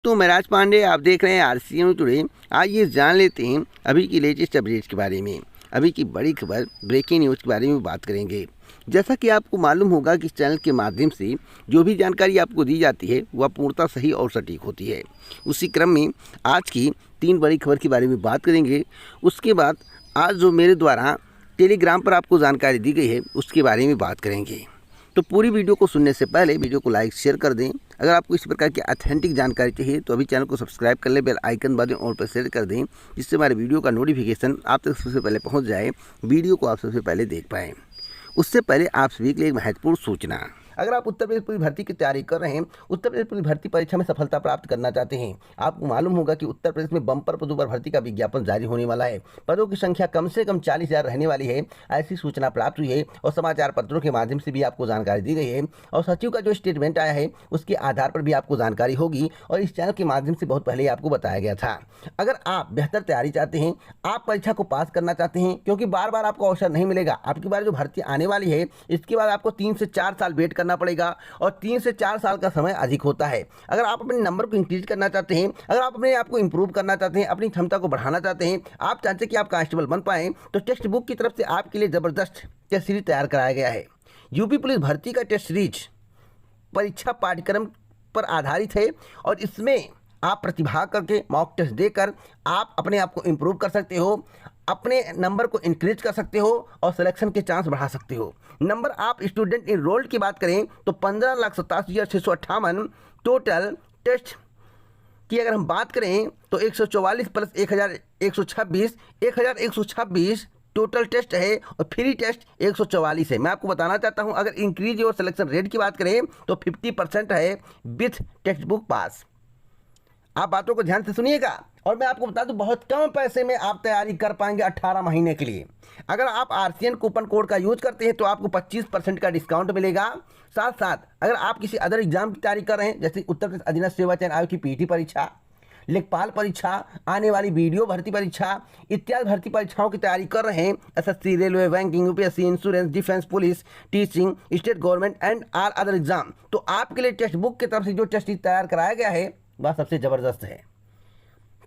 तो मैं राज पांडे, आप देख रहे हैं आरसीएम टुडे। आइए जान लेते हैं अभी की लेटेस्ट अपडेट्स के बारे में। अभी की बड़ी खबर, ब्रेकिंग न्यूज़ के बारे में बात करेंगे। जैसा कि आपको मालूम होगा कि इस चैनल के माध्यम से जो भी जानकारी आपको दी जाती है वह पूर्णतः सही और सटीक होती है। उसी क्रम में आज की 3 बड़ी खबर के बारे में बात करेंगे। उसके बाद आज जो मेरे द्वारा टेलीग्राम पर आपको जानकारी दी गई है उसके बारे में बात करेंगे। तो पूरी वीडियो को सुनने से पहले वीडियो को लाइक शेयर कर दें। अगर आपको इस प्रकार की ऑथेंटिक जानकारी चाहिए तो अभी चैनल को सब्सक्राइब कर लें, बेल आइकन दबा दें और पर शेयर कर दें, जिससे हमारे वीडियो का नोटिफिकेशन आप तक सबसे पहले पहुंच जाए, वीडियो को आप सबसे पहले देख पाएँ। उससे पहले आप सभी के लिए एक महत्वपूर्ण सूचना। अगर आप उत्तर प्रदेश पुलिस भर्ती की तैयारी कर रहे हैं, उत्तर प्रदेश पुलिस भर्ती परीक्षा में सफलता प्राप्त करना चाहते हैं, आपको मालूम होगा कि उत्तर प्रदेश में बम्पर पदों पर भर्ती का विज्ञापन जारी होने वाला है। पदों की संख्या कम से कम 40,000 रहने वाली है, ऐसी सूचना प्राप्त हुई है और समाचार पत्रों के माध्यम से भी आपको जानकारी दी गई है। और सचिव का जो स्टेटमेंट आया है उसके आधार पर भी आपको जानकारी होगी और इस चैनल के माध्यम से बहुत पहले आपको बताया गया था। अगर आप बेहतर तैयारी चाहते हैं, आप परीक्षा को पास करना चाहते हैं, क्योंकि बार बार आपको अवसर नहीं मिलेगा। आपकी बार जो भर्ती आने वाली है इसके बाद आपको 3 से 4 साल वेट करना पड़ेगा और 3 से 4 साल का समय अधिक होता है। अगर आप अपने नंबर को इंक्रीज करना चाहते हैं, अगर आप अपने आप को इंप्रूव करना चाहते हैं, अपनी क्षमता को बढ़ाना चाहते हैं, आप चाहते हैं कि आप कांस्टेबल बन पाएं, तो टेक्स्ट बुक की तरफ से आपके लिए ज़बरदस्त टेस्ट सीरीज तैयार कराया गया है। यूपी पुलिस भर्ती का टेस्ट सीरीज परीक्षा पाठ्यक्रम पर आधारित है और इसमें आप प्रतिभाग करके मॉक टेस्ट देकर आप अपने आप को इम्प्रूव कर सकते हो, अपने नंबर को इंक्रीज कर सकते हो और सिलेक्शन के चांस बढ़ा सकते हो। नंबर आप स्टूडेंट इनरोल्ड की बात करें तो 15,87,658 टोटल टेस्ट की अगर हम बात करें तो 144 प्लस 1,126 टोटल टेस्ट है और फ्री टेस्ट 144 है। मैं आपको बताना चाहता हूं, अगर इंक्रीज और सिलेक्शन रेट की बात करें तो 50% है विथ टेक्स्ट बुक पास। आप बातों को ध्यान से सुनिएगा और मैं आपको बता दूं, बहुत कम पैसे में आप तैयारी कर पाएंगे 18 महीने के लिए। अगर आप आरसीएन कूपन कोड का यूज करते हैं तो आपको 25% का डिस्काउंट मिलेगा। साथ साथ अगर आप किसी अदर एग्जाम की तैयारी कर रहे हैं, जैसे उत्तर प्रदेश अधीनस्थ सेवा चयन आयोग की पीटी परीक्षा, लेखपाल परीक्षा, आने वाली वीडियो भर्ती परीक्षा इत्यादि भर्ती परीक्षाओं की तैयारी कर रहे हैं, SSC, railway, banking, UPSC, insurance, defence, police, teaching, state government and all other exam, तो आपके लिए टेक्स्ट बुक की तरफ से जो टेस्ट तैयार कराया गया है वह सबसे ज़बरदस्त है।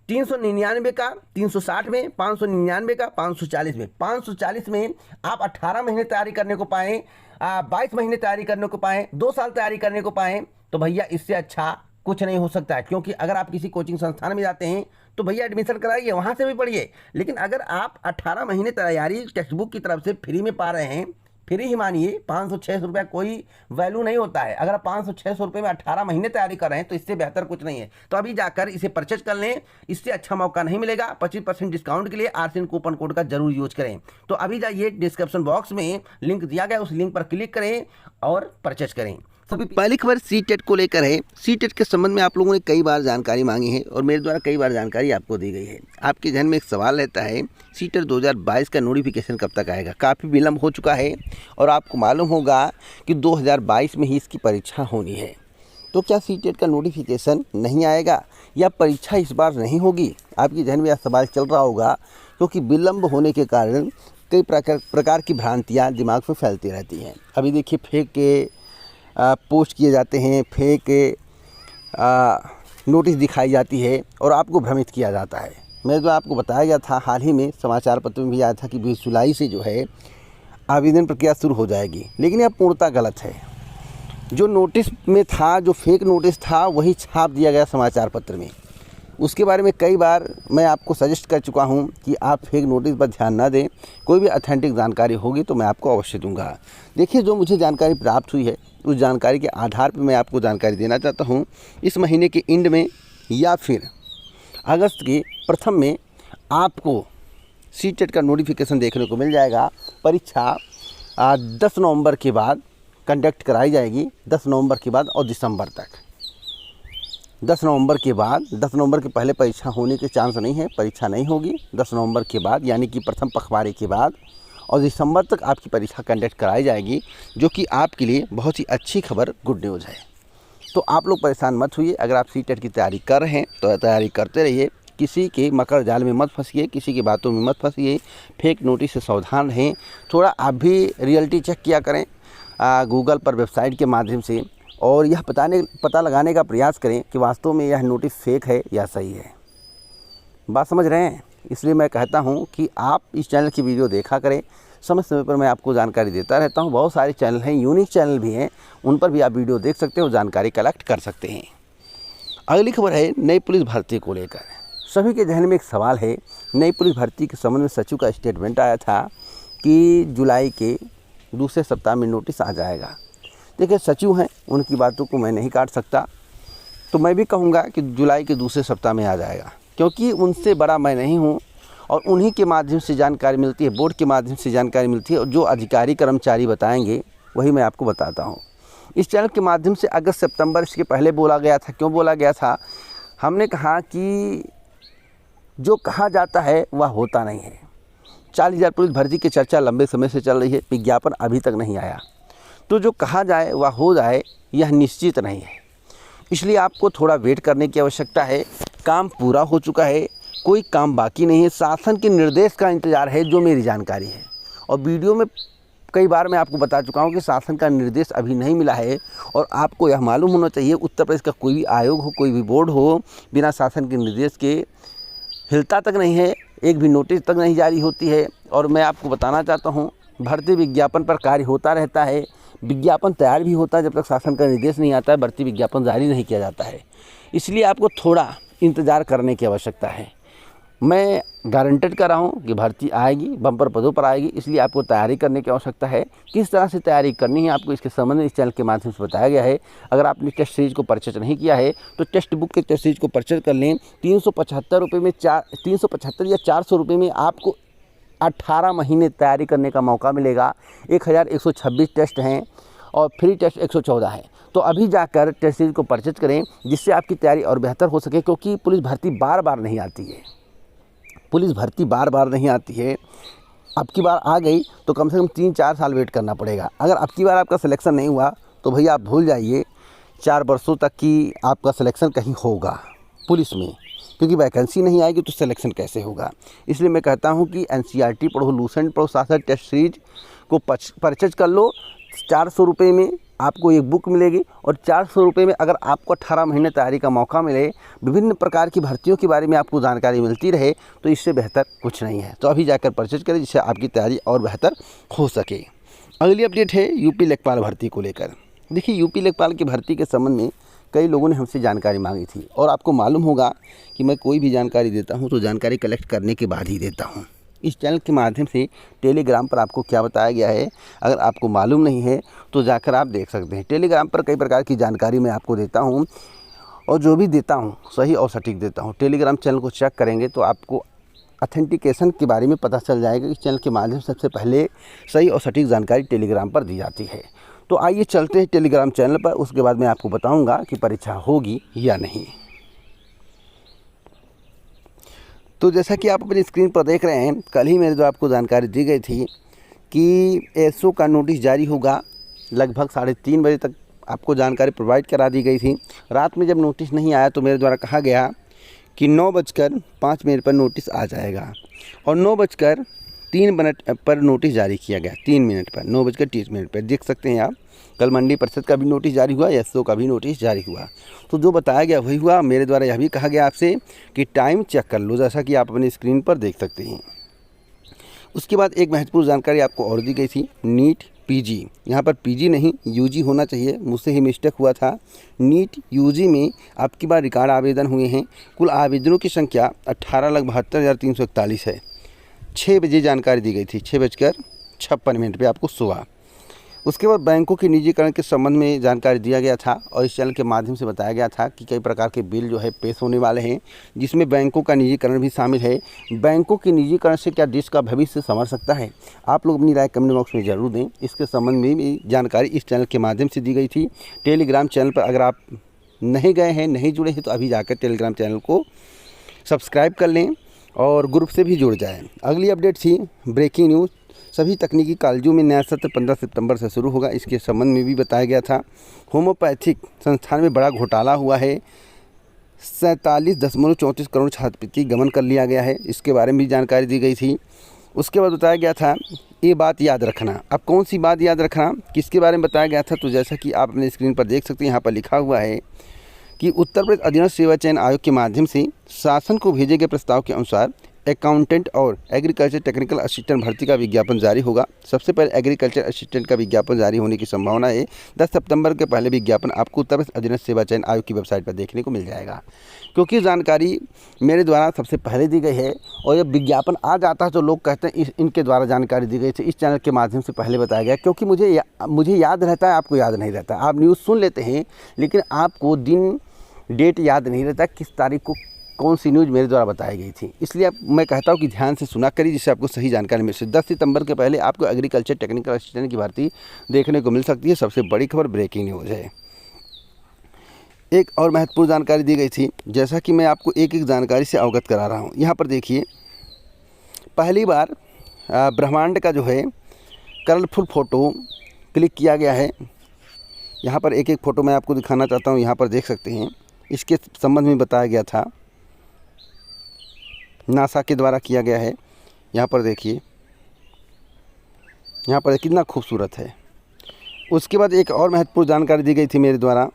399 का 360 में, 599 का 540 में। 540 में आप 18 महीने तैयारी करने को पाएँ, 22 महीने तैयारी करने को पाएँ, 2 साल तैयारी करने को पाएँ, तो भैया इससे अच्छा कुछ नहीं हो सकता है। क्योंकि अगर आप किसी कोचिंग संस्थान में जाते हैं तो भैया एडमिशन कराइए, वहाँ से भी पढ़िए, लेकिन अगर आप 18 महीने तैयारी टेक्स्ट बुक की तरफ से फ्री में पा रहे हैं, फ्री ही मानिए, 500-600 रुपये कोई वैल्यू नहीं होता है। अगर आप 500-600 रुपये में 18 महीने तैयारी कर रहे हैं तो इससे बेहतर कुछ नहीं है। तो अभी जाकर इसे परचेज कर लें, इससे अच्छा मौका नहीं मिलेगा। 25% डिस्काउंट के लिए आरसीएन कूपन कोड का जरूर यूज करें। तो अभी जाइए, डिस्क्रिप्शन बॉक्स में लिंक दिया गया, उस लिंक पर क्लिक करें और परचेज करें। पहली खबर सीटेट को लेकर है। सीटेट के संबंध में आप लोगों ने कई बार जानकारी मांगी है और मेरे द्वारा कई बार जानकारी आपको दी गई है। आपके ध्यान में एक सवाल रहता है, सीटेट 2022 का नोटिफिकेशन कब तक आएगा? काफ़ी विलम्ब हो चुका है और आपको मालूम होगा कि 2022 में ही इसकी परीक्षा होनी है। तो क्या सीटेट का नोटिफिकेशन नहीं आएगा या परीक्षा इस बार नहीं होगी? आपके ध्यान में यह सवाल चल रहा होगा, क्योंकि विलम्ब होने के कारण कई प्रकार की भ्रांतियाँ दिमाग में फैलती रहती हैं। अभी देखिए, फेक के पोस्ट किए जाते हैं, फेक नोटिस दिखाई जाती है और आपको भ्रमित किया जाता है। मैं जो आपको बताया गया था, हाल ही में समाचार पत्र में भी आया था कि 20 जुलाई से जो है आवेदन प्रक्रिया शुरू हो जाएगी, लेकिन यह पूर्णतः गलत है। जो नोटिस में था, जो फेक नोटिस था, वही छाप दिया गया समाचार पत्र में। उसके बारे में कई बार मैं आपको सजेस्ट कर चुका हूं कि आप फेक नोटिस पर ध्यान ना दें। कोई भी ऑथेंटिक जानकारी होगी तो मैं आपको अवश्य दूंगा। देखिए, जो मुझे जानकारी प्राप्त हुई है उस जानकारी के आधार पर मैं आपको जानकारी देना चाहता हूं। इस महीने के एंड में या फिर अगस्त के प्रथम में आपको सीटेट का नोटिफिकेशन देखने को मिल जाएगा। परीक्षा 10 नवंबर के बाद कंडक्ट कराई जाएगी, 10 नवंबर के बाद और दिसंबर तक। 10 नवंबर के बाद, 10 नवंबर के पहले परीक्षा होने के चांस नहीं है, परीक्षा नहीं होगी। 10 नवंबर के बाद यानी कि प्रथम पखवाड़े के बाद और दिसंबर तक आपकी परीक्षा कंडक्ट कराई जाएगी, जो कि आपके लिए बहुत ही अच्छी खबर, गुड न्यूज़ है। तो आप लोग परेशान मत होइए। अगर आप सीटेट की तैयारी कर रहे हैं तो तैयारी करते रहिए, किसी के मकर जाल में मत फंसिए, किसी की बातों में मत फंसिए, फेक नोटिस से सावधान रहें। थोड़ा आप भी रियलिटी चेक किया करें, गूगल पर वेबसाइट के माध्यम से और यह पता लगाने का प्रयास करें कि वास्तव में यह नोटिस फेक है या सही है। बात समझ रहे हैं? इसलिए मैं कहता हूं कि आप इस चैनल की वीडियो देखा करें। समय समय पर मैं आपको जानकारी देता रहता हूं। बहुत सारे चैनल हैं, यूनिक चैनल भी हैं, उन पर भी आप वीडियो देख सकते हैं और जानकारी कलेक्ट कर सकते हैं। अगली खबर है नई पुलिस भर्ती को लेकर। सभी के जहन में एक सवाल है, नई पुलिस भर्ती के संबंध में सचिव का स्टेटमेंट आया था कि जुलाई के दूसरे सप्ताह में नोटिस आ जाएगा। देखिए, सचिव हैं, उनकी बातों को मैं नहीं काट सकता, तो मैं भी कहूँगा कि जुलाई के दूसरे सप्ताह में आ जाएगा, क्योंकि उनसे बड़ा मैं नहीं हूँ और उन्हीं के माध्यम से जानकारी मिलती है, बोर्ड के माध्यम से जानकारी मिलती है और जो अधिकारी कर्मचारी बताएंगे वही मैं आपको बताता हूँ। इस चैनल के माध्यम से अगस्त सितंबर इसके पहले बोला गया था। क्यों बोला गया था? हमने कहा कि जो कहा जाता है वह होता नहीं है। 40,000 पुलिस भर्ती की चर्चा लंबे समय से चल रही है, विज्ञापन अभी तक नहीं आया, तो जो कहा जाए वह हो जाए यह निश्चित नहीं है। इसलिए आपको थोड़ा वेट करने की आवश्यकता है। काम पूरा हो चुका है, कोई काम बाकी नहीं है। शासन के निर्देश का इंतज़ार है, जो मेरी जानकारी है, और वीडियो में कई बार मैं आपको बता चुका हूं कि शासन का निर्देश अभी नहीं मिला है। और आपको यह मालूम होना चाहिए, उत्तर प्रदेश का कोई भी आयोग हो, कोई भी बोर्ड हो, बिना शासन के निर्देश के हिलता तक नहीं है, एक भी नोटिस तक नहीं जारी होती है। और मैं आपको बताना चाहता हूँ, भर्ती विज्ञापन पर कार्य होता रहता है, विज्ञापन तैयार भी होता है, जब तक शासन का निर्देश नहीं आता है भर्ती विज्ञापन जारी नहीं किया जाता है। इसलिए आपको थोड़ा इंतज़ार करने की आवश्यकता है। मैं गारंटेड कर रहा हूँ कि भर्ती आएगी, बम्पर पदों पर आएगी, इसलिए आपको तैयारी करने की आवश्यकता है। किस तरह से तैयारी करनी है आपको इसके संबंध में इस चैनल के माध्यम से बताया गया है। अगर आपने टेस्ट सीरीज को परचेज नहीं किया है तो टेक्स्ट बुक के टेस्ट सीरीज को परचेज कर लें। 375 रुपये में 375 या 400 रुपये में आपको 18 महीने तैयारी करने का मौका मिलेगा। 1126 टेस्ट हैं और फ्री टेस्ट 114 है। तो अभी जाकर टेस्ट सीरीज को परचेज करें, जिससे आपकी तैयारी और बेहतर हो सके, क्योंकि पुलिस भर्ती बार बार नहीं आती है। पुलिस भर्ती बार बार नहीं आती है। अब की बार आ गई तो कम से कम 3-4 साल वेट करना पड़ेगा। अगर अब की बार आपका सिलेक्शन नहीं हुआ तो भैया आप भूल जाइए 4 वर्षों तक की आपका सिलेक्शन कहीं होगा पुलिस में, क्योंकि वैकेंसी नहीं आएगी तो सिलेक्शन कैसे होगा। इसलिए मैं कहता हूं कि NCERT पढ़ो, लूसेंट पढ़ो, साथ साथ टेस्ट सीरीज को परचेज कर लो। 400 रुपये में आपको एक बुक मिलेगी और 400 रुपये में अगर आपको 18 महीने तैयारी का मौका मिले, विभिन्न प्रकार की भर्तियों के बारे में आपको जानकारी मिलती रहे, तो इससे बेहतर कुछ नहीं है। तो अभी जाकर परचेज करें, जिससे आपकी तैयारी और बेहतर हो सके। अगली अपडेट है यूपी लेखपाल भर्ती को लेकर। देखिए, यूपी लेखपाल की भर्ती के संबंध में कई लोगों ने हमसे जानकारी मांगी थी, और आपको मालूम होगा कि मैं कोई भी जानकारी देता हूँ तो जानकारी कलेक्ट करने के बाद ही देता हूँ। इस चैनल के माध्यम से टेलीग्राम पर आपको क्या बताया गया है, अगर आपको मालूम नहीं है तो जाकर आप देख सकते हैं। टेलीग्राम पर कई प्रकार की जानकारी मैं आपको देता हूं, और जो भी देता हूं सही और सटीक देता हूं। टेलीग्राम चैनल को चेक करेंगे तो आपको ऑथेंटिकेशन के बारे में पता चल जाएगा। इस चैनल के माध्यम से सबसे पहले सही और सटीक जानकारी टेलीग्राम पर दी जाती है। तो आइए चलते हैं टेलीग्राम चैनल पर, उसके बाद मैं आपको बताऊँगा कि परीक्षा होगी या नहीं। तो जैसा कि आप अपनी स्क्रीन पर देख रहे हैं, कल ही मेरे द्वारा आपको जानकारी दी गई थी कि एसओ का नोटिस जारी होगा। लगभग 3:30 बजे तक आपको जानकारी प्रोवाइड करा दी गई थी। रात में जब नोटिस नहीं आया तो मेरे द्वारा कहा गया कि 9:05 पर नोटिस आ जाएगा, और 9:03 पर नोटिस जारी किया गया। 3 मिनट पर, 9:30 पर देख सकते हैं आप। कल मंडी परिषद का भी नोटिस जारी हुआ, एसओ का भी नोटिस जारी हुआ। तो जो बताया गया वही हुआ। मेरे द्वारा यह भी कहा गया आपसे कि टाइम चेक कर लो, जैसा कि आप अपनी स्क्रीन पर देख सकते हैं। उसके बाद एक महत्वपूर्ण जानकारी आपको और दी गई थी, नीट पीजी। यहाँ पर पीजी नहीं यूजी होना चाहिए, मुझसे ही मिस्टेक हुआ था। नीट यूजी में आपकी बार रिकॉर्ड आवेदन हुए हैं। कुल आवेदनों की संख्या 18,72,341 है। 6 बजे जानकारी दी गई थी, 6:56 पर आपको सुबह। उसके बाद बैंकों के निजीकरण के संबंध में जानकारी दिया गया था, और इस चैनल के माध्यम से बताया गया था कि कई प्रकार के बिल जो है पेश होने वाले हैं, जिसमें बैंकों का निजीकरण भी शामिल है। बैंकों के निजीकरण से क्या देश का भविष्य संवर सकता है? आप लोग अपनी राय कमेंट बॉक्स में ज़रूर दें। इसके संबंध में भी जानकारी इस चैनल के माध्यम से दी गई थी। टेलीग्राम चैनल पर अगर आप नहीं गए हैं, नहीं जुड़े हैं, तो अभी जाकर टेलीग्राम चैनल को सब्सक्राइब कर लें और ग्रुप से भी जुड़ जाएँ। अगली अपडेट थी ब्रेकिंग न्यूज़। सभी तकनीकी कॉलेजों में नया सत्र 15 सितंबर से शुरू होगा। इसके संबंध में भी बताया गया था। होम्योपैथिक संस्थान में बड़ा घोटाला हुआ है। 47.34 करोड़ छात्रवृत्ति गबन कर लिया गया है। इसके बारे में भी जानकारी दी गई थी। उसके बाद बताया गया था ये बात याद रखना। अब कौन सी बात याद रखना, किसके बारे में बताया गया था? तो जैसा कि आप अपने स्क्रीन पर देख सकते हैं, यहाँ पर लिखा हुआ है कि उत्तर प्रदेश अधीनस्थ सेवा चयन आयोग के माध्यम से शासन को भेजे गए प्रस्ताव के अनुसार अकाउंटेंट और एग्रीकल्चर टेक्निकल असिस्टेंट भर्ती का विज्ञापन जारी होगा। सबसे पहले एग्रीकल्चर असिस्टेंट का विज्ञापन जारी होने की संभावना है। 10 सितंबर के पहले विज्ञापन आपको उत्तर प्रदेश अधीनस्थ सेवा चयन आयोग की वेबसाइट पर देखने को मिल जाएगा। क्योंकि जानकारी मेरे द्वारा सबसे पहले दी गई है और जब विज्ञापन आ जाता है तो लोग कहते हैं इनके द्वारा जानकारी दी गई थी, इस चैनल के माध्यम से पहले बताया गया। क्योंकि मुझे याद रहता है, आपको याद नहीं रहता। आप न्यूज़ सुन लेते हैं लेकिन आपको दिन डेट याद नहीं रहता किस तारीख को कौन सी न्यूज़ मेरे द्वारा बताई गई थी। इसलिए मैं कहता हूँ कि ध्यान से सुना करिए, जिससे आपको सही जानकारी मिल सके। 10 सितंबर के पहले आपको एग्रीकल्चर टेक्निकल असिस्टेंट की भर्ती देखने को मिल सकती है। सबसे बड़ी खबर ब्रेकिंग न्यूज़ है। एक और महत्वपूर्ण जानकारी दी गई थी, जैसा कि मैं आपको एक एक जानकारी से अवगत करा रहा हूँ। यहाँ पर देखिए, पहली बार ब्रह्मांड का जो है कलरफुल फ़ोटो क्लिक किया गया है। यहाँ पर एक एक फ़ोटो मैं आपको दिखाना चाहता हूँ। यहाँ पर देख सकते हैं, इसके संबंध में बताया गया था, नासा के द्वारा किया गया है। यहाँ पर देखिए, यहाँ पर कितना खूबसूरत है। उसके बाद एक और महत्वपूर्ण जानकारी दी गई थी मेरे द्वारा,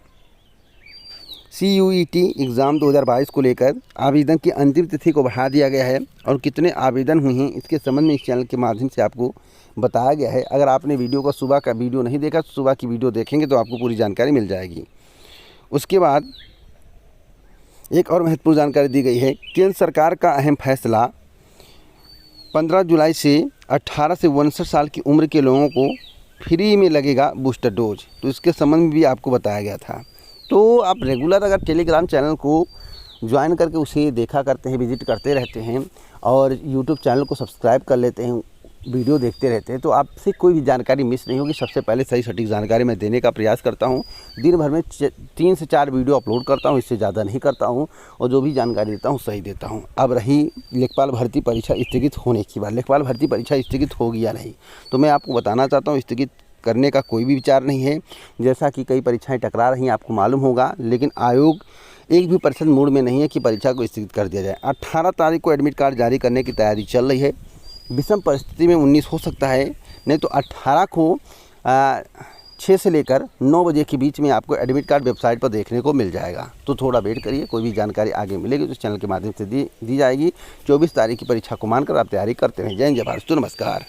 CUET एग्ज़ाम 2022 को लेकर आवेदन की अंतिम तिथि को बढ़ा दिया गया है और कितने आवेदन हुए हैं इसके संबंध में इस चैनल के माध्यम से आपको बताया गया है। अगर आपने वीडियो का सुबह का वीडियो नहीं देखा तो सुबह की वीडियो देखेंगे तो आपको पूरी जानकारी मिल जाएगी। उसके बाद एक और महत्वपूर्ण जानकारी दी गई है, केंद्र सरकार का अहम फैसला 15 जुलाई से 18 से 59 साल की उम्र के लोगों को फ्री में लगेगा बूस्टर डोज। तो इसके संबंध में भी आपको बताया गया था। तो आप रेगुलर अगर टेलीग्राम चैनल को ज्वाइन करके उसे देखा करते हैं, विजिट करते रहते हैं और यूट्यूब चैनल को सब्सक्राइब कर लेते हैं, वीडियो देखते रहते हैं, तो आपसे कोई भी जानकारी मिस नहीं होगी। सबसे पहले सही सटीक जानकारी मैं देने का प्रयास करता हूं। दिन भर में 3 से 4 वीडियो अपलोड करता हूं, इससे ज़्यादा नहीं करता हूं और जो भी जानकारी देता हूं सही देता हूं। अब रही लेखपाल भर्ती परीक्षा स्थगित होने की बात, लेखपाल भर्ती परीक्षा स्थगित होगी या नहीं, तो मैं आपको बताना चाहता हूँ स्थगित करने का कोई भी विचार नहीं है। जैसा कि कई परीक्षाएँ टकरा रही हैं, आपको मालूम होगा, लेकिन आयोग 1% मूड में नहीं है कि परीक्षा को स्थगित कर दिया जाए। 18 तारीख को एडमिट कार्ड जारी करने की तैयारी चल रही है। विषम परिस्थिति में 19 हो सकता है, नहीं तो 18 को 6 से लेकर 9 बजे के बीच में आपको एडमिट कार्ड वेबसाइट पर देखने को मिल जाएगा। तो थोड़ा वेट करिए, कोई भी जानकारी आगे मिलेगी तो इस चैनल के माध्यम से दी जाएगी। 24 तारीख की परीक्षा को मानकर आप तैयारी करते रहें। जय हिंद, जय भारत, नमस्कार।